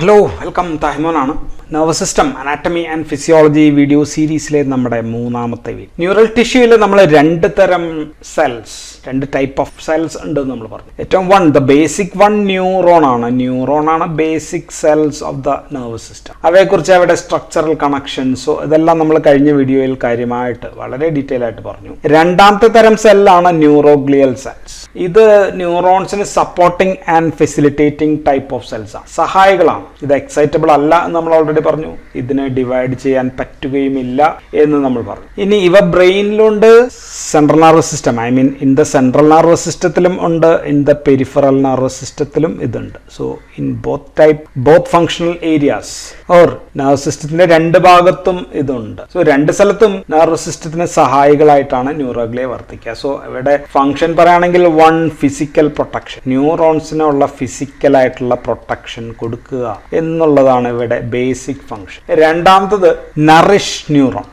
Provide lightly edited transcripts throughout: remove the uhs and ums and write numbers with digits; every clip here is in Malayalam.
ഹലോ വെൽക്കം താഹിമോനാണ്. Nervous system anatomy and physiology video സീരീസിലെ നമ്മുടെ മൂന്നാമത്തെ വീഡിയോ. ന്യൂറൽ ടിഷ്യൂവിൽ നമ്മൾ രണ്ട് തരം സെൽസ്, രണ്ട് ടൈപ്പ് ഓഫ് സെൽസ് ഉണ്ട് നമ്മൾ പറഞ്ഞു. ഏറ്റവും ദ ബേസിക് ന്യൂറോൺ ആണ് basic cells of the nervous system. അവയെക്കുറിച്ച് അവയുടെ സ്ട്രക്ചറൽ കണക്ഷൻസോ ഇതെല്ലാം നമ്മൾ കഴിഞ്ഞ വീഡിയോയിൽ കാര്യമായിട്ട് വളരെ ഡീറ്റെയിൽ ആയിട്ട് പറഞ്ഞു. രണ്ടാമത്തെ തരം സെല്ലാണ് ന്യൂറോഗ്ലിയൽ സെൽസ്. ഇത് ന്യൂറോൺസിന് supporting and facilitating type of cells ആണ്, സഹായികളാണ്. ഇത് എക്സൈറ്റബിൾ അല്ല എന്ന് നമ്മൾ ഓൾറെഡി പറഞ്ഞു. ഇതിനെ ഡിവൈഡ് ചെയ്യാൻ പറ്റുകയുമില്ല എന്ന് നമ്മൾ പറഞ്ഞു. ഇനി ഇവ ബ്രെയിനിലുണ്ട്, central nervous system, in the central nervous സിസ്റ്റത്തിലും ഉണ്ട്, ഇൻ ദ പെരിഫറൽ നെർവസ് സിസ്റ്റത്തിലും ഇതുണ്ട്. So in both functional areas or nervous സിസ്റ്റത്തിന്റെ രണ്ട് ഭാഗത്തും ഇതുണ്ട്. സോ രണ്ട് സ്ഥലത്തും നെർവസ് സിസ്റ്റത്തിന് സഹായികളായിട്ടാണ് ന്യൂറോഗ്ലിയ വർത്തിക്കുക. സോ ഇവിടെ ഫംഗ്ഷൻ പറയുകയാണെങ്കിൽ ഫിസിക്കൽ പ്രൊട്ടക്ഷൻ, ന്യൂറോൺസിനുള്ള ഫിസിക്കൽ ആയിട്ടുള്ള പ്രൊട്ടക്ഷൻ കൊടുക്കുക എന്നുള്ളതാണ് ഇവിടെ ബേസിക് ഫംഗ്ഷൻ. രണ്ടാമത്തത് നറിഷ് ന്യൂറോൺ.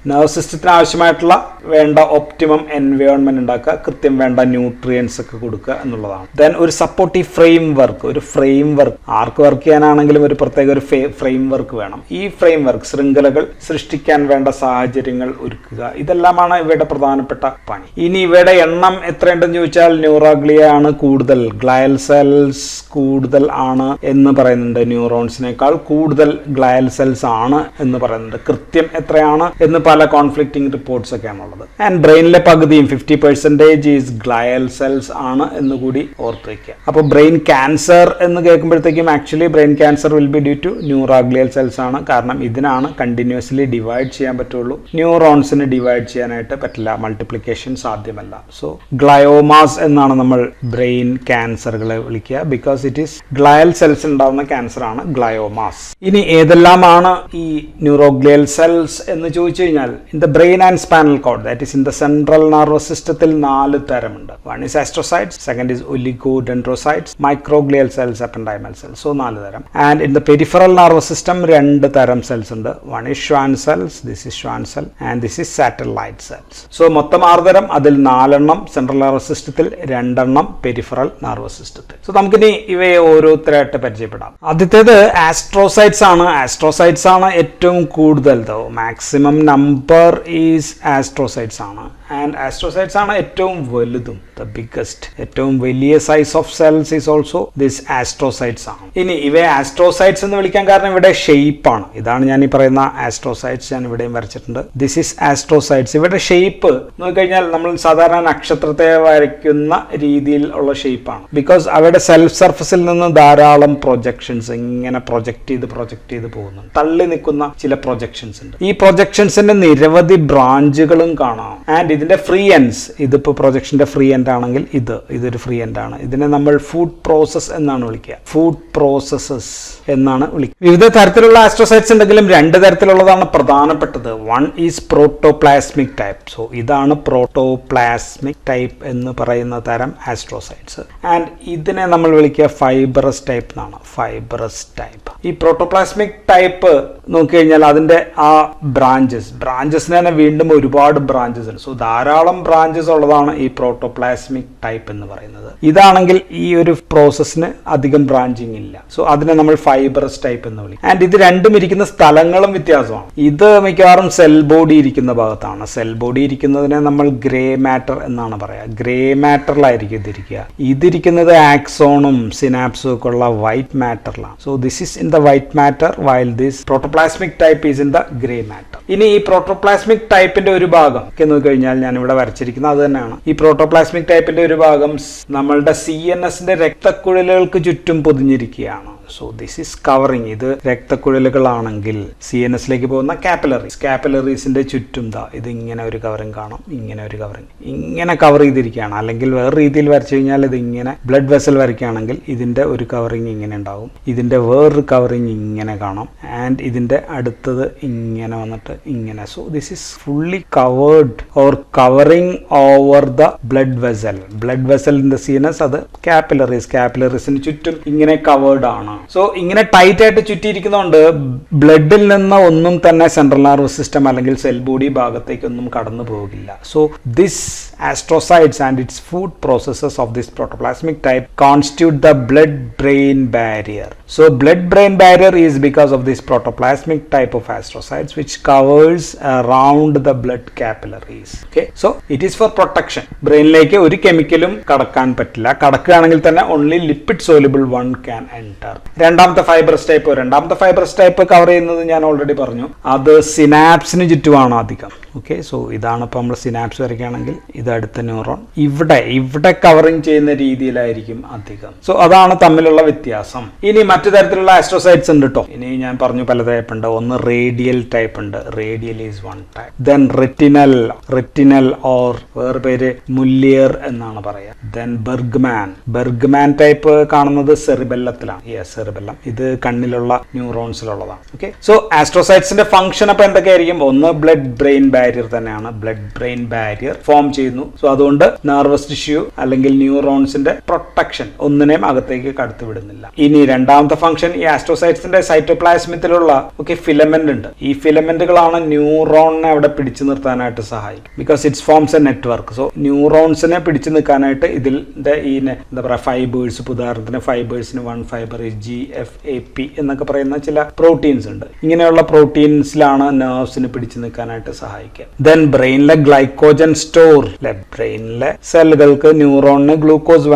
നെർവസ് സിസ്റ്റത്തിന് ആവശ്യമായിട്ടുള്ള വേണ്ട ഒപ്റ്റിമം എൻവയോൺമെന്റ് ഉണ്ടാക്കുക, കൃത്യം വേണ്ട ന്യൂട്രിയൻസ് ഒക്കെ കൊടുക്കുക എന്നുള്ളതാണ്. ദെൻ ഒരു സപ്പോർട്ടീവ് ഫ്രെയിം വർക്ക് ആർക്ക് വർക്ക് ചെയ്യാനാണെങ്കിലും ഒരു പ്രത്യേക ഒരു ഫ്രെയിം വർക്ക് വേണം. ഈ ഫ്രെയിം വർക്ക് ശൃംഖലകൾ സൃഷ്ടിക്കാൻ വേണ്ട സാഹചര്യങ്ങൾ ഒരുക്കുക. ഇതെല്ലാമാണ് ഇവയുടെ പ്രധാനപ്പെട്ട പണി. ഇനി ഇവയുടെ എണ്ണം എത്രയുണ്ടെന്ന് ചോദിച്ചാൽ ന്യൂറോഗ്ലിയ ആണ് കൂടുതൽ, ഗ്ലയൽ സെൽസ് കൂടുതൽ ആണ് എന്ന് പറയുന്നുണ്ട്. ന്യൂറോൺസിനേക്കാൾ കൂടുതൽ ഗ്ലയൽ സെൽസ് ആണ് എന്ന് പറയുന്നുണ്ട്. കൃത്യം എത്രയാണ് എന്ന് പല കോൺഫ്ലിക്റ്റിംഗ് റിപ്പോർട്ട്സ് ഒക്കെയാണുള്ളത്. ആൻഡ് ബ്രെയിനിലെ പകുതിയും 50% ഈസ് ഗ്ലയൽ സെൽസ് ആണ് എന്ന് കൂടി ഓർത്ത് വയ്ക്കുക. അപ്പോൾ ബ്രെയിൻ ക്യാൻസർ എന്ന് കേൾക്കുമ്പോഴത്തേക്കും actually brain cancer will be due to neuroglial cells ആണ്. കാരണം ഇതിനാണ് കണ്ടിന്യൂസ്ലി ഡിവൈഡ് ചെയ്യാൻ പറ്റുള്ളൂ, ന്യൂറോൺസിന് ഡിവൈഡ് ചെയ്യാനായിട്ട് പറ്റില്ല, മൾട്ടിപ്ലിക്കേഷൻ സാധ്യമല്ല. സോ ഗ്ലയോമാസ് എന്നാണ് നമ്മൾ ബ്രെയിൻ ക്യാൻസറുകളെ വിളിക്കുക, because it is glial cells ഉണ്ടാവുന്ന ക്യാൻസർ ആണ് ഗ്ലയോമാസ്. ഇനി ഏതെല്ലാമാണ് ഈ ന്യൂറോഗ്ലിയൽ സെൽസ് എന്ന് ചോദിച്ചു കഴിഞ്ഞാൽ in the brain and spinal cord, that is in the central nervous system, 4 തരമുണ്ട്. One is astrocytes, second is oligodendrocytes, microglial cells, ependymal cells. So 4 തരം. And in the peripheral nervous system 2 തരം cells ഉണ്ട്. One is Schwann cells, this is Schwann cell, and this is satellite cells. So മൊത്തം 6 തരം, അതിൽ 4 എണ്ണം സെൻട്രൽ നെർവസ് സിസ്റ്റത്തിൽ, 2 എണ്ണം പെരിഫറൽ നെർവസ് സിസ്റ്റത്തിൽ. സോ നമുക്കിനി ഇവയെ ഓരോരുത്തരായിട്ട് പരിചയപ്പെടാം. ആദ്യത്തേത് ആസ്ട്രോസൈറ്റ്സ് ആണ് ഏറ്റവും കൂടുതൽ. മാക്സിമം നമ്പർ ഈസ് ആസ്ട്രോസൈറ്റ്സ് ആണ്. ആൻഡ് ആസ്ട്രോസൈറ്റ്സ് ആണ് ഏറ്റവും വലുതും, ദ ബിഗ്ഗസ്റ്റ്. ഏറ്റവും വലിയ size of cells is also this astrocytes ആണ്. ഇനി ഇവയെ ആസ്ട്രോസൈറ്റ്സ് എന്ന് വിളിക്കാൻ കാരണം ഇവിടെ ഷേപ്പ് ആണ്. ഇതാണ് ഞാൻ ഈ പറയുന്ന ആസ്ട്രോസൈറ്റ്സ്, ഞാൻ ഇവിടെയും വരച്ചിട്ടുണ്ട്. This is astrocytes. ഇവിടെ ഷേപ്പ് നോക്കിക്കഴിഞ്ഞാൽ നമ്മൾ സാധാരണ നക്ഷത്രത്തെ വരയ്ക്കുന്ന രീതിയിൽ ഉള്ള ഷേപ്പാണ്. ബിക്കോസ് അവയുടെ സെൽഫ് സർഫസിൽ നിന്ന് ധാരാളം പ്രൊജക്ഷൻസ് ഇങ്ങനെ പ്രൊജക്ട് ചെയ്ത് പോകുന്നുണ്ട്. തള്ളി നിൽക്കുന്ന ചില പ്രൊജക്ഷൻസ് ഉണ്ട്. ഈ പ്രൊജക്ഷൻസിന്റെ നിരവധി ബ്രാഞ്ചുകളും കാണാം. ആൻഡ് ഇതിന്റെ ഫ്രീ എൻഡ്സ്, ഇതിപ്പോ പ്രൊജക്ഷന്റെ ഫ്രീ എൻഡ് ആണെങ്കിൽ ഇതൊരു ഫ്രീ എൻഡ് ആണ്. ഇതിനെ നമ്മൾ ഫുഡ് പ്രോസസ് എന്നാണ് വിളിക്കുക, ഫുഡ് പ്രോസസ്സസ് എന്നാണ് വിളിക്കുക. വിവിധ തരത്തിലുള്ള ആസ്ട്രോസൈറ്റ്സ് ഉണ്ടെങ്കിലും 2 തരത്തിലുള്ളതാണ് പ്രധാനപ്പെട്ടത്. One is protoplasmic type. So ഇതാണ് പ്രോട്ടോപ്ലാസ്മിക് ടൈപ്പ് എന്ന് പറയുന്ന തരം ആസ്ട്രോസൈറ്റ്സ്. ആൻഡ് ഇതിനെ നമ്മൾ വിളിക്കുക ഫൈബറസ് ടൈപ്പ് എന്നാണ്, ഫൈബറസ് ടൈപ്പ്. ഈ പ്രോട്ടോപ്ലാസ്മിക് ടൈപ്പ് നോക്കിക്കഴിഞ്ഞാൽ അതിന്റെ ആ ബ്രാഞ്ചസിന് തന്നെ വീണ്ടും ഒരുപാട് ബ്രാഞ്ചസ് ഉണ്ട്. സോ ധാരാളം ബ്രാഞ്ചസ് ഉള്ളതാണ് ഈ പ്രോട്ടോപ്ലാസ്മിക് ടൈപ്പ് എന്ന് പറയുന്നത്. ഇതാണെങ്കിൽ ഈ ഒരു പ്രോസസ്സിന് അധികം ബ്രാഞ്ചിങ് ഇല്ല. സോ അതിനെ നമ്മൾ ഫൈബറസ് ടൈപ്പ് എന്ന് വിളിക്കും. ആൻഡ് ഇത് രണ്ടും ഇരിക്കുന്ന സ്ഥലങ്ങളും വ്യത്യാസമാണ്. ഇത് മിക്കവാറും സെൽ ബോഡി ഇരിക്കുന്ന ഭാഗത്താണ്. സെൽ ബോഡി ഇരിക്കുന്നതിനെ നമ്മൾ ഗ്രേ മാറ്റർ എന്നാണ് പറയുക. ഗ്രേ മാറ്ററിലായിരിക്കും ഇതിരിക്കുന്നത് ആക്സോണും സിനാപ്സും ഒക്കെ ഉള്ള വൈറ്റ് മാറ്ററിലാണ്. So this is in the white matter while this protoplasmic type is in the grey matter. ഇനി ഈ പ്രോട്ടോപ്ലാസ്മിക് ടൈപ്പിന്റെ ഒരു ഭാഗം ഒക്കെ നോക്കിക്കഴിഞ്ഞാൽ ഞാൻ ഇവിടെ വരച്ചിരിക്കുന്നത് അത് തന്നെയാണ്. ഈ പ്രോട്ടോപ്ലാസ്മിക് ടൈപ്പിന്റെ ഒരു ഭാഗം നമ്മളുടെ CNSന്റെ രക്തക്കുഴലുകൾക്ക് ചുറ്റും പൊതിഞ്ഞിരിക്കുകയാണ്. So this is covering. ഇത് രക്തക്കുഴലുകളാണെങ്കിൽ CNSലേക്ക് പോകുന്ന കാപ്പിലറീസിന്റെ ചുറ്റും ഇത് ഇങ്ങനെ ഒരു കവറിങ് കാണാം, ഇങ്ങനെ കവർ ചെയ്തിരിക്കുകയാണ്. അല്ലെങ്കിൽ വേറെ രീതിയിൽ വരച്ചു കഴിഞ്ഞാൽ ഇത് ഇങ്ങനെ ബ്ലഡ് വെസൽ വരയ്ക്കുകയാണെങ്കിൽ ഇതിന്റെ ഒരു കവറിങ് ഇങ്ങനെ ഉണ്ടാവും, ഇതിന്റെ വേറൊരു കവറിങ് ഇങ്ങനെ കാണാം, ആൻഡ് ഇതിന്റെ അടുത്തത് ഇങ്ങനെ വന്നിട്ട് ഇങ്ങനെ. So this is fully covered or covering over the blood vessel in the CNS. അത് കാപ്പിലറീസിന് ചുറ്റും ഇങ്ങനെ കവേർഡ് ആണ്. സോ ഇങ്ങനെ ടൈറ്റ് ആയിട്ട് ചുറ്റിയിരിക്കുന്നതുകൊണ്ട് ബ്ലഡിൽ നിന്ന് ഒന്നും തന്നെ സെൻട്രൽ നെർവസ് സിസ്റ്റം അല്ലെങ്കിൽ സെൽ ബോഡി ഭാഗത്തേക്കൊന്നും കടന്നു പോകില്ല. So this astrocytes and its food processes of this protoplasmic type constitute the blood-brain barrier. So blood-brain barrier is because of this protoplasmic type of astrocytes which covers around the blood capillaries. Okay, so it is for protection. ബ്രെയിനിലേക്ക് ഒരു കെമിക്കലും കടക്കാൻ പറ്റില്ല. കടക്കുകയാണെങ്കിൽ തന്നെ only lipid soluble one can enter. രണ്ടാമത്തെ ഫൈബ്രസ് ടൈപ്പ് കവർ ചെയ്യുന്നത് ഞാൻ ഓൾറെഡി പറഞ്ഞു. അത് സിനാപ്സിന് ചുറ്റുമാണ് അധികം. ഓക്കെ, സോ ഇതാണ് ഇപ്പോൾ നമ്മൾ സിനാപ്സ് വരയ്ക്കുകയാണെങ്കിൽ ഇത് അടുത്ത ന്യൂറോൺ ഇവിടെ കവറിങ് ചെയ്യുന്ന രീതിയിലായിരിക്കും അധികം. സോ അതാണ് തമ്മിലുള്ള വ്യത്യാസം. ഇനി മറ്റു തരത്തിലുള്ള ആസ്ട്രോസൈറ്റ്സ് ഉണ്ട് കേട്ടോ. ഇനി ഞാൻ പറഞ്ഞു പല ടൈപ്പ് ഉണ്ട്. ഒന്ന് റേഡിയൽ ടൈപ്പ് ഉണ്ട്. Radial is one type. Then retinal or വേറെ പേര് മുല്ലിയർ എന്നാണ് പറയാ. ദെൻ ബെർഗ്മാൻ ടൈപ്പ് കാണുന്നത് സെറിബെല്ലത്തിലാണ്. സെറിബെല്ലം ഇത് കണ്ണിലുള്ള ന്യൂറോൺസിലുള്ളതാണ്. ഓക്കെ, സോ ആസ്ട്രോസൈറ്റ്സിന്റെ ഫംഗ്ഷൻ അപ്പൊ എന്തൊക്കെയായിരിക്കും? ഒന്ന് ബ്ലഡ് ബ്രെയിൻ ബാരിയർ തന്നെയാണ്. ബ്ലഡ് ബ്രെയിൻ ബാരിയർ ഫോം ചെയ്യുന്നു. സോ അതുകൊണ്ട് നെർവസ് ടിഷ്യൂ അല്ലെങ്കിൽ ന്യൂറോൺസിന്റെ പ്രൊട്ടക്ഷൻ ഒന്നിനെയും അകത്തേക്ക് കടത്തി വിടുന്നില്ല. ഇനി രണ്ടാമത്തെ ഫംഗ്ഷൻ ഈ ആസ്ട്രോസൈറ്റ്സിന്റെ സൈറ്റോപ്ലാസ്മത്തിലുള്ള ഫിലമെന്റ് ഉണ്ട്. ഈ ഫിലമെന്റുകളാണ് ന്യൂറോണിനെ അവിടെ പിടിച്ചു നിർത്താനായിട്ട് സഹായിക്കും. Because it's forms a network. So ന്യൂറോൺസിനെ പിടിച്ചു നിൽക്കാനായിട്ട് ഇതിന്റെ ഈ എന്താ പറയുക ഫൈബേഴ്സ്, ഉദാഹരണത്തിന് ഫൈബേഴ്സിന് വൺ ഫൈബർ GFAP എന്നൊക്കെ പറയുന്ന ചില പ്രോട്ടീൻസ് ഉണ്ട്. ഇങ്ങനെയുള്ള പ്രോട്ടീൻസിലാണ് നെർവ്സിന് പിടിച്ചു നിൽക്കാനായിട്ട് സഹായിക്കുക. ദെൻ ബ്രെയിനിലെ ഗ്ലൈക്കോജൻ സ്റ്റോർ. ബ്രെയിനിലെ സെല്ലുകൾക്ക് ന്യൂറോണിന് ഗ്ലൂക്കോസ്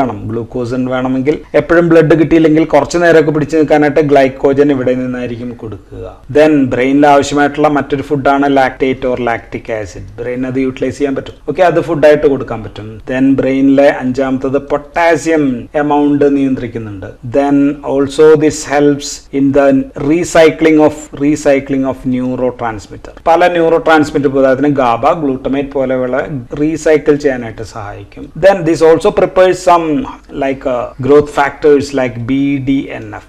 വേണമെങ്കിൽ എപ്പോഴും ബ്ലഡ് കിട്ടിയില്ലെങ്കിൽ കുറച്ചു നേരമൊക്കെ പിടിച്ചു നിൽക്കാനായിട്ട് ഗ്ലൈക്കോജൻ ഇവിടെ നിന്നായിരിക്കും കൊടുക്കുക. ദെൻ ബ്രെയിനിൽ ആവശ്യമായിട്ടുള്ള മറ്റൊരു ഫുഡാണ് lactate or lactic acid. Brain അത് യൂട്ടിലൈസ് ചെയ്യാൻ പറ്റും. ഓക്കെ, അത് ഫുഡായിട്ട് കൊടുക്കാൻ പറ്റും. ദെൻ ബ്രെയിനിലെ അഞ്ചാമത്തത് പൊട്ടാസ്യം എമൗണ്ട് നിയന്ത്രിക്കുന്നുണ്ട്. Then also this helps in the recycling of neuro transmitter. പല ന്യൂറോ ട്രാൻസ്മിറ്റർ, ഉദാഹരണത്തിന് ഗാബ, ഗ്ലൂട്ടമേറ്റ് പോലെയുള്ള റീസൈക്കിൾ ചെയ്യാനായിട്ട് സഹായിക്കും. Then this also prepares some like growth factors like BDNF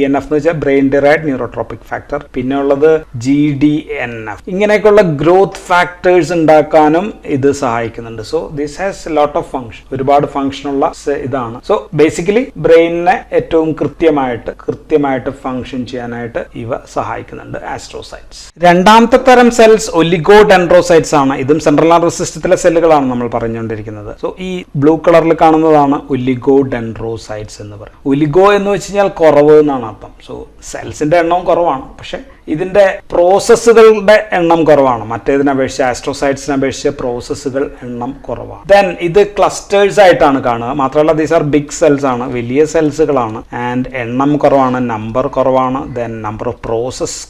എന്ന് വെച്ചാൽ ബ്രെയിൻ ഡിറൈവ്ഡ് ന്യൂറോട്രോപിക് ഫാക്ടർ. പിന്നെ ഉള്ളത് GDNF. ഇങ്ങനെയൊക്കെയുള്ള ഗ്രോത്ത് ഫാക്ടേഴ്സ് ഉണ്ടാക്കാനും ഇത് സഹായിക്കുന്നുണ്ട്. So this has lot of function. ഒരുപാട് ഫംഗ്ഷൻ ഉള്ള ഇതാണ്. സോ ബേസിക്കലി ബ്രെയിനിനെ ഏറ്റവും കൃത്യമായിട്ട് ഫംഗ്ഷൻ ചെയ്യാനായിട്ട് ഇവ സഹായിക്കുന്നുണ്ട് ആസ്ട്രോസൈറ്റ്സ്. രണ്ടാമത്തെ തരം സെൽസ് ഒലിഗോഡെൻഡ്രോസൈറ്റ്സ് ആണ്. ഇതും സെൻട്രൽ നെർവസ് സിസ്റ്റത്തിലെ സെല്ലുകളാണ് നമ്മൾ പറഞ്ഞുകൊണ്ടിരിക്കുന്നത്. സോ ഈ ബ്ലൂ കളറിൽ കാണുന്നതാണ് ഒലിഗോഡെൻഡ്രോസൈറ്റ്സ് എന്ന് പറയും. ഒലിഗോ എന്ന് വെച്ച് കഴിഞ്ഞാൽ കുറവ് എന്നാണ് അർത്ഥം. സോ സെൽസിന്റെ എണ്ണവും കുറവാണ്, പക്ഷെ ഇതിന്റെ പ്രോസസ്സുകളുടെ എണ്ണം കുറവാണ്. മറ്റേതിനപേക്ഷിച്ച് ആസ്ട്രോസൈറ്റ്സിനെ അപേക്ഷിച്ച് പ്രോസസ്സുകൾ എണ്ണം കുറവാണ്. ദെൻ ഇത് ക്ലസ്റ്റേഴ്സ് ആയിട്ടാണ് കാണുക. മാത്രമല്ല ദീസ് ആർ ബിഗ് സെൽസ് ആണ്, വലിയ സെൽസുകളാണ്. ആൻഡ് എണ്ണം കുറവാണ്, നമ്പർ കുറവാണ്. ദെൻ നമ്പർ ഓഫ് പ്രോസസ്സസ്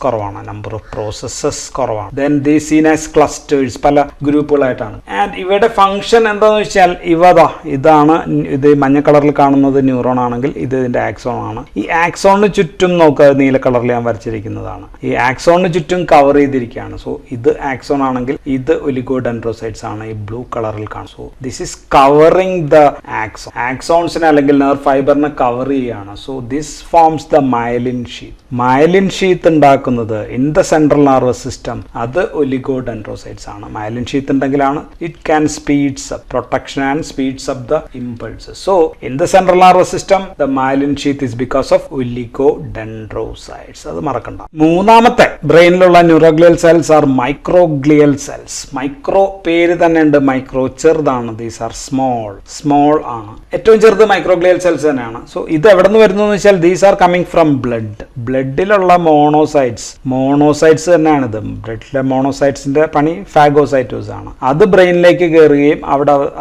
കുറവാണ്. Then these scene as clusters, പല ഗ്രൂപ്പുകളായിട്ടാണ്. ആൻഡ് ഇവയുടെ ഫംഗ്ഷൻ എന്താണെന്ന് വെച്ചാൽ ഇതാണ് ഇത് മഞ്ഞ കളറിൽ കാണുന്നത് ന്യൂറോൺ ആണെങ്കിൽ ഇത് ഇതിന്റെ ആക്സോൺ ആണ്. ഈ ആക്സോണിന് ചുറ്റും നോക്കുക, നീല കളറിൽ ഞാൻ വരച്ചിരിക്കുന്നതാണ്. ഈ ആക്സോണിന് ചുറ്റും കവർ ചെയ്തിരിക്കുകയാണ്. സോ ഇത് ആക്സോൺ ആണെങ്കിൽ ഇത് ഒലിഗോഡെൻഡ്രോസൈറ്റ്സ് ആണ് ഈ ബ്ലൂ കളറിൽ കാണും. So this is covering the ആക്സോൺസിനെ അല്ലെങ്കിൽ നെർവ് ഫൈബറിനെ കവർ ചെയ്യുകയാണ്. So this forms the myelin sheath ഉണ്ടാക്കുന്നത് in the central nervous system അത് ഒലിഗോഡെൻഡ്രോസൈറ്റ്സ് ആണ്. മയലിൻ ഷീത്ത് ഉണ്ടെങ്കിലാണ് it can speeds up protection and speeds up the impulses. So in the central nervous system the myelin sheath is because of oligodendrocytes. അത് മറക്കണ്ട. മൂന്നാമത്തെ ബ്രെയിനിലുള്ള neuroglial cells are microglial cells. Micro പേര് തന്നെ ഉണ്ട്, മൈക്രോ ചെറുതാണ്. ദീസ് ആർ സ്മോൾ ആണ്. ഏറ്റവും ചെറുത് മൈക്രോഗ്ലിയൽ സെൽസ് തന്നെയാണ്. സോ ഇത് എവിടെ നിന്ന് വരുന്നു എന്ന് വെച്ചാൽ ദീസ് ആർ കമ്മിങ് ഫ്രം ബ്ലഡിലുള്ള മോണോസൈറ്റ്സ് തന്നെയാണ് ഇത്. ബ്ലഡിലെ മോണോസൈറ്റ്സിന്റെ പണി ഫാഗോസൈറ്റോസ് ആണ്. അത് ബ്രെയിനിലേക്ക് കയറുകയും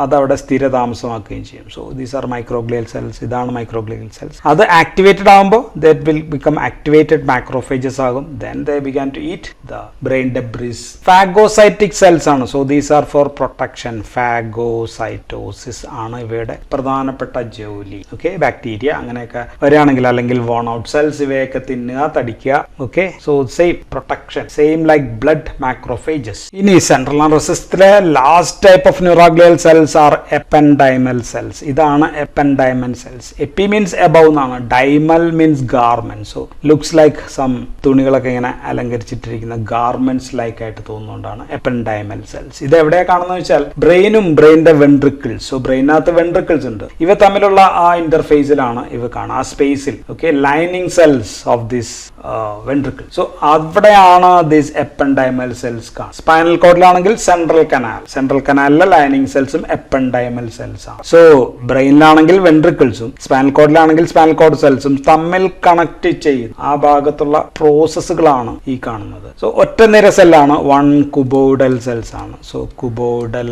അവിടെ സ്ഥിരതാമസമാക്കുകയും ചെയ്യും. So these are microglial cells. ഇതാണ് മൈക്രോഗ്ലിയൽ സെൽസ്. അത് ആക്ടിവേറ്റഡ് ആകുമ്പോൾ that will become activated macrophages ആകും. Then they began to eat the brain debris. Phagocytic cells ആണ്. So these are for protection. Phagocytosis ആണ് ഇവയുടെ പ്രധാനപ്പെട്ട ജോലി. ഓക്കെ, ബാക്ടീരിയ അങ്ങനെയൊക്കെ വരികയാണെങ്കിൽ അല്ലെങ്കിൽ വോൺ ഔട്ട് സെൽസ് ഇവയൊക്കെ തിന്നുക, തടിക്കുക. Okay, so same protection, same like blood macrophages. ഇനി സെൻട്രൽ നെർവസ് സിസ്റ്റത്തിലെ last type of neuroglial cells are ependymal cells. ഇതാണ് ependymal cells. Epi means above എന്നാണ്, dymal means garment. So looks like some തുണികളൊക്കെ ഇങ്ങനെ അലങ്കരിച്ചിട്ടിരിക്കുന്ന ഗാർമെന്റ്സ് ലൈക്ക് ആയിട്ട് തോന്നുന്നതുകൊണ്ടാണ് എപ്പൻഡൈമൽ സെൽസ്. ഇത് എവിടെയാ കാണുന്നത് വെച്ചാൽ ബ്രെയിനും ബ്രെയിനിന്റെ വെൻട്രിക്കിൾസ്. സോ ബ്രെയിനകത്ത് വെൻട്രിക്കിൾസ് ഉണ്ട്, ഇവ തമ്മിലുള്ള ആ ഇന്റർഫേസിലാണ് ഇവ കാണുക, ആ സ്പേസിൽ. Okay, lining cells of this ventricle. So അവിടെയാണ് ദിസ് എപ്പൻഡൈമൽ സെൽസ് കാണുന്നത്. സ്പൈനൽ കോഡിലാണെങ്കിൽ സെൻട്രൽ കനാലിലെ ലൈനിങ് സെൽസും എപ്പൻഡൈമൽ സെൽസ് ആണ്. സോ ബ്രെയിനിലാണെങ്കിൽ വെൻട്രിക്കിൾസും സ്പൈനൽ കോഡിലാണെങ്കിൽ സ്പൈനൽ കോഡ് സെൽസും തമ്മിൽ കണക്ട് ചെയ്യുന്ന ആ ഭാഗത്തുള്ള പ്രോസസ്സുകളാണ് ഈ കാണുന്നത്. സോ ഒറ്റ നിര സെല്ലാണ്, വൺ കുബോയിഡൽ സെൽസ് ആണ്. So cuboidal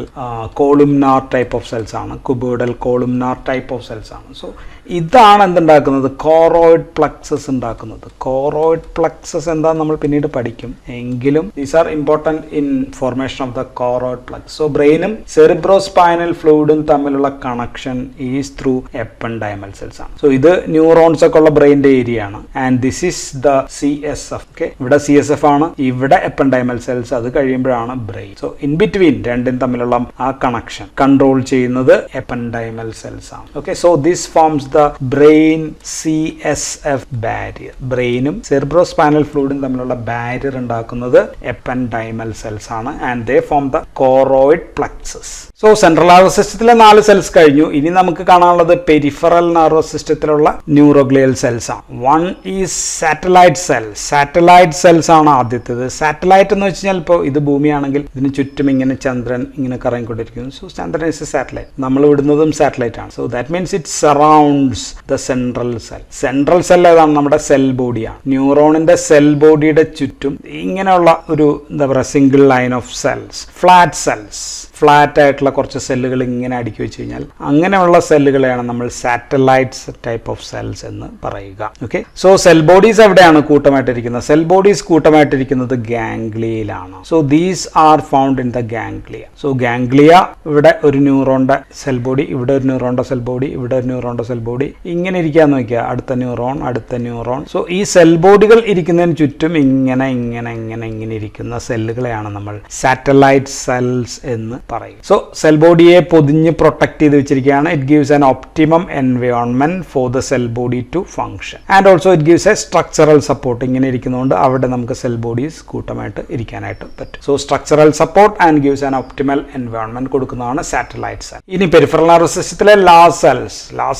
columnar type of cells ആണ്, cuboidal columnar type of cells ആണ്. സോ ഇതാണ് എന്തുണ്ടാക്കുന്നത്, കോറോയിഡ് പ്ലക്സസ് ഉണ്ടാക്കുന്നത്. കോറോയിഡ് പ്ലക്സസ് എന്താണെന്ന് നമ്മൾ പിന്നീട് പഠിക്കും, എങ്കിലും these are important in formation of the choroid plex. So ബ്രെയിനും സെറിബ്രോസ്പൈനൽ ഫ്ലൂയിഡും തമ്മിലുള്ള connection is through ependymal cells ആണ്. സോ ഇത് ന്യൂറോൺസ് ഒക്കെ ഉള്ള ബ്രെയിൻ്റെ ഏരിയ ആണ്. And this is the CSF. Okay, ഇവിടെ CSF ആണ്, ഇവിടെ എപ്പൻഡൈമൽ സെൽസ്, അത് കഴിയുമ്പോഴാണ് ബ്രെയിൻ. സോ ഇൻ ബിറ്റ്വീൻ രണ്ടും തമ്മിലുള്ള ആ കണക്ഷൻ കൺട്രോൾ ചെയ്യുന്നത് എപ്പൻഡൈമൽ സെൽസ് ആണ്. Okay, so this forms the brain CSF barrier. ബ്രെയിനും സെറിബ്രോസ്പൈനൽ ഫ്ലൂയിഡും തമ്മിലുള്ള ബാരിയർ ഉണ്ടാക്കുന്നത് എപ്പൻഡൈമൽ സെൽസ് ആണ്. And they form the choroid plexus. So central nervous സിസ്റ്റത്തിലെ 4 സെൽസ് കഴിഞ്ഞു. ഇനി നമുക്ക് കാണാനുള്ളത് പെരിഫറൽ നെർവസ് സിസ്റ്റത്തിലുള്ള ന്യൂറോഗ്ലിയൽ സെൽസ് ആണ്. One is satellite cells. Satellite cells ആണ് ആദ്യത്തേത്. സാറ്റലൈറ്റ് എന്ന് വെച്ച് കഴിഞ്ഞാൽ ഇപ്പോൾ ഇത് ഭൂമിയാണെങ്കിൽ ഇതിന് ചുറ്റും ഇങ്ങനെ ചന്ദ്രൻ ഇങ്ങനെ കറങ്ങിക്കൊണ്ടിരിക്കുന്നു. സോ ചന്ദ്രൻ ഇസ് എ സാറ്റലൈറ്റ്. നമ്മൾ വിടുന്നതും സാറ്റലൈറ്റ് ആണ്. So that means it surrounds the central cell. Central cell ഏതാണ്, നമ്മുടെ സെൽ ബോഡിയാണ്. ന്യൂറോണിന്റെ സെൽ ബോഡിയുടെ ചുറ്റും ഇങ്ങനെയുള്ള ഒരു എന്താ പറയുക single line of cells, flat cells, flat ആയിട്ടുള്ള കുറച്ച് സെല്ലുകൾ ഇങ്ങനെ അടുക്കി വെച്ച് കഴിഞ്ഞാൽ അങ്ങനെയുള്ള സെല്ലുകളെയാണ് നമ്മൾ സാറ്റലൈറ്റ്സ് ടൈപ്പ് ഓഫ് സെൽസ് എന്ന് പറയുക. ഓക്കെ, സോ സെൽ ബോഡീസ് എവിടെയാണ് കൂട്ടമായിട്ടിരിക്കുന്നത്? സെൽ ബോഡീസ് കൂട്ടമായിട്ടിരിക്കുന്നത് ഗാംഗ്ലിയയിലാണ്. So these are found in the ganglia. So ganglia, ഇവിടെ ഒരു ന്യൂറോണിന്റെ സെൽ ബോഡി, ഇവിടെ ഒരു ന്യൂറോണിന്റെ സെൽ ബോഡി, ഇവിടെ ഒരു ന്യൂറോണിന്റെ സെൽ ബോഡി, ഇങ്ങനെ ഇരിക്കാന്ന് നോക്കിയാൽ അടുത്ത ന്യൂറോൺ, അടുത്ത ന്യൂറോൺ. സോ ഈ സെൽ ബോഡികൾ ഇരിക്കുന്നതിന് ചുറ്റും ഇങ്ങനെ ഇങ്ങനെ ഇങ്ങനെ ഇങ്ങനെ ഇരിക്കുന്ന സെല്ലുകളെയാണ് നമ്മൾ സാറ്റലൈറ്റ് സെൽസ് എന്ന് പറയും. സോ സെൽ ബോഡിയെ പൊതിഞ്ഞ് പ്രൊട്ടക്ട് ചെയ്ത് വെച്ചിരിക്കുകയാണ്. It gives an optimum environment for the cell body to function and also it gives a structural support. ഇങ്ങനെ ഇരിക്കുന്നതുകൊണ്ട് അവിടെ നമുക്ക് സെൽ ബോഡീസ് കൂട്ടമായിട്ട് ഇരിക്കാനായിട്ട് പറ്റും. So structural support and gives an optimal environment കൊടുക്കുന്നതാണ് സാറ്റലൈറ്റ് സെൽ. ഇനി പെരിഫറൽ നെർവസ് സിസ്റ്റത്തിലെ ലാസ്റ്റ്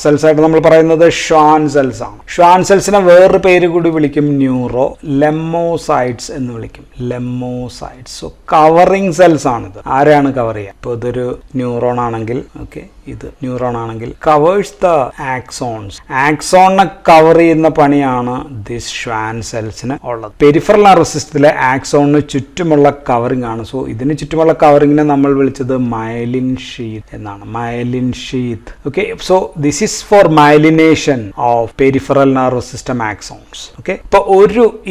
സെൽസ് ആയിട്ട് നമ്മൾ പറയുന്നത് ഷ്വാൻ സെൽസ് ആണ്. ഷ്വാൻ സെൽസിനെ വേറൊരു പേര് കൂടി വിളിക്കും, ന്യൂറോ ലെമോസൈറ്റ്സ് എന്ന് വിളിക്കും. ലെമോസൈറ്റ്സ്. സോ കവറിംഗ് സെൽസ് ആണിത്. ആരെയാണ് കവർ ചെയ്യുക? ഇപ്പോൾ ഇതൊരു ന്യൂറോൺ ആണെങ്കിൽ, ഓക്കെ, ഇത് ന്യൂറോൺ ആണെങ്കിൽ കവേഴ്സ് ദ ആക്സോൺസ്. ആക്സോണിനെ കവർ ചെയ്യുന്ന പണിയാണ് ദിസ് ഷ്വാൻ സെൽസിന് ഉള്ളത്. പെരിഫറൽ നെർവസ് സിസ്റ്റത്തിലെ ആക്സോണിന് ചുറ്റുമുള്ള കവറിംഗ് ആണ്. സോ ഇതിന് ചുറ്റുമുള്ള കവറിങ്ങിനെ നമ്മൾ വിളിച്ചത് മയലിൻ ഷീത്ത് എന്നാണ്. Myelin sheath. Okay, so this is for myelination of peripheral nervous system axons. Okay, ഇപ്പോൾ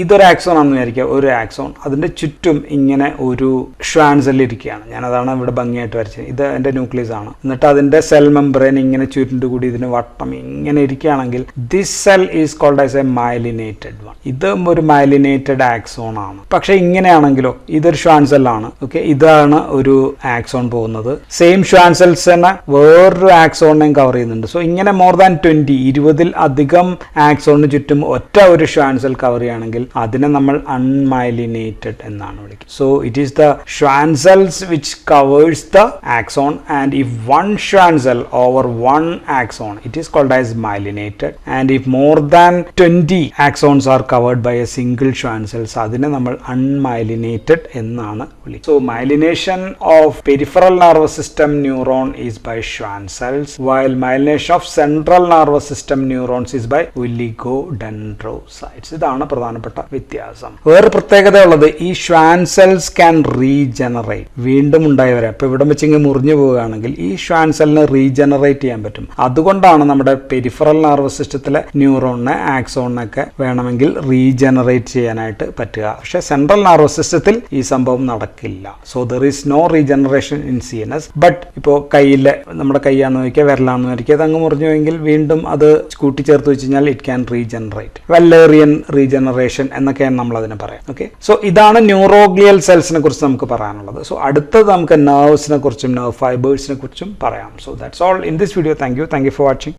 ഇതൊരു ആക്സോൺ ആണെന്ന് വിചാരിക്കുക. ഒരു ആക്സോൺ, അതിന്റെ ചുറ്റും ഇങ്ങനെ ഒരു ഷ്വാൻ സെൽ ഇരിക്കുകയാണ്. ഞാനതാണ് ഇവിടെ ഭംഗിയായിട്ട് വരച്ചത്. ഇത് എൻ്റെ ന്യൂക്ലിയസ് ആണ്. എന്നിട്ട് അതിന്റെ സെൽ മെംബ്രെയിൻ ഇങ്ങനെ ചുരുണ്ടുകൂടി ഇതിന് വട്ടം ഇങ്ങനെ ഇരിക്കുകയാണെങ്കിൽ this cell is called as a myelinated one. ഇതും ഒരു മൈലിനേറ്റഡ് ആക്സോൺ ആണ്. പക്ഷെ ഇങ്ങനെയാണെങ്കിലോ ഇതൊരു ഷ്വാൻ സെല്ലാണ്. ഓക്കെ, ഇതാണ് ഒരു ആക്സോൺ പോകുന്നത്. സെയിം ഷ്വാൻ സെൽസ് തന്നെ വേറൊരു ആക്സോണിനെയും കവർ ചെയ്യുന്നുണ്ട്. സോ ഇങ്ങനെ മോർ ദാൻ 20 അധികം ആക്സോണിന് ചുറ്റും ഒറ്റ ഒരു ഷ്വാൻ സെൽ കവർ ചെയ്യുകയാണെങ്കിൽ അതിനെ നമ്മൾ അൺമൈലിനേറ്റഡ് എന്നാണ് വിളിക്കുന്നത്. So it is the Schwann cells which covers the axon, and if one Schwann cell over one axon, it is called as myelinated, and if more than 20 axons are covered by a single Schwann cells, adine nammal unmyelinated എന്നാണ് വിളിക്കുന്നത്. So myelination of peripheral nervous system neuron is by Schwann cells, while myelination of central nervous system neurons is by oligodendrocytes. ഇതാണ് പ്രധാനപ്പെട്ട വ്യത്യാസം. വേറെ പ്രത്യേകത ഉള്ളത്, ഈ Schwann cells can regenerate. വീണ്ടും ഉണ്ടായവരെ ഇപ്പോൾ ഇവിടെ വെച്ച് ഇങ്ങനെ മുറിഞ്ഞു പോവുകയാണെങ്കിൽ ഈ ഷ്വാൻ സെല്ലിനെ റീജനറേറ്റ് ചെയ്യാൻ പറ്റും. അതുകൊണ്ടാണ് നമ്മുടെ പെരിഫറൽ നെർവസ് സിസ്റ്റത്തിലെ ന്യൂറോണിനെ ആക്സോണിനൊക്കെ വേണമെങ്കിൽ റീജനറേറ്റ് ചെയ്യാനായിട്ട് പറ്റുക. പക്ഷേ സെൻട്രൽ നെർവസ് സിസ്റ്റത്തിൽ ഈ സംഭവം നടക്കില്ല. So there is no regeneration in CNS. But ഇപ്പോൾ കയ്യിലെ നമ്മുടെ കൈയാണെന്ന് വയ്ക്കുക, വിരലാണെന്ന് വയ്ക്കുക, അത് അങ്ങ് മുറിഞ്ഞു പോയെങ്കിൽ വീണ്ടും അത് കൂട്ടിച്ചേർത്ത് വെച്ച് കഴിഞ്ഞാൽ ഇറ്റ് ക്യാൻ റീജനറേറ്റ്. വെല്ലേറിയൻ റീജനറേഷൻ എന്നൊക്കെയാണ് നമ്മൾ അതിനെ പറയാം. ഓക്കെ, സോ ഇതാണ് ന്യൂറോഗ്ലിയൽ സെൽസിനെ കുറിച്ച് നമുക്ക് പറയാനുള്ളത്. സോ അടുത്തത് നമുക്ക് nerves കുറിച്ചും nerve fibers കുറിച്ചും പറയാം. So that's all in this video. Thank you for watching.